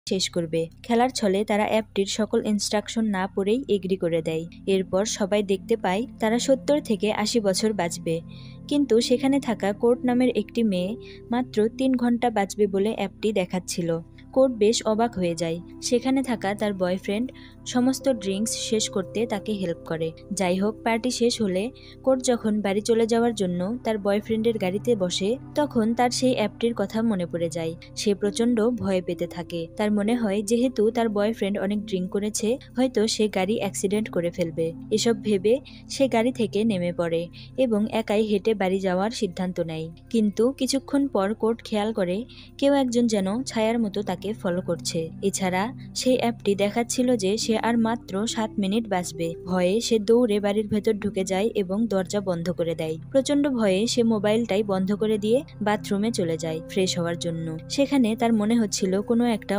শেষ করবে। খেলার ছলে তারা অ্যাপটির সকল ইনস্ট্রাকশন না পড়েই এগ্রি করে দেয়। এরপর সবাই দেখতে পায় তারা ৭০ থেকে ৮০ বছর বাঁচবে, কিন্তু সেখানে থাকা কোর্ট নামের একটি মেয়ে মাত্র ৩ ঘন্টা বাঁচবে বলে অ্যাপটি দেখাচ্ছিল। কোর্ট বেশ অবাক হয়ে যায়। সেখানে থাকা তার বয়ফ্রেন্ড সমস্ত ড্রিঙ্কস শেষ করতে তাকে হেল্প করে। যাই হোক, পার্টি শেষ হলে কোর্ট যখন বাড়ি চলে যাওয়ার জন্য তার বয়ফ্রেন্ডের গাড়িতে বসে, তখন তার সেই অ্যাপটির কথা মনে পড়ে যায়। সে প্রচন্ড ভয় পেতে থাকে। তার মনে হয় যেহেতু তার বয়ফ্রেন্ড অনেক ড্রিঙ্ক করেছে, হয়তো সে গাড়ি অ্যাক্সিডেন্ট করে ফেলবে। এসব ভেবে সে গাড়ি থেকে নেমে পড়ে এবং একাই হেঁটে বাড়ি যাওয়ার সিদ্ধান্ত নেয়। কিন্তু কিছুক্ষণ পর কোর্ট খেয়াল করে কেউ একজন যেন ছায়ার মতো তাকে ফলো করছে। এছাড়া সেই অ্যাপটি দেখাচ্ছিল যে সে আর মাত্র 7 মিনিট বাঁচবে। ভয়ে সে দৌড়ে বাড়ির ভেতর ঢুকে যায় এবং দরজা বন্ধ করে দেয়। প্রচন্ড ভয়ে সে মোবাইলটাই বন্ধ করে দিয়ে বাথরুমে চলে যায় ফ্রেশ হওয়ার জন্য। সেখানে তার মনে হচ্ছিল কোনো একটা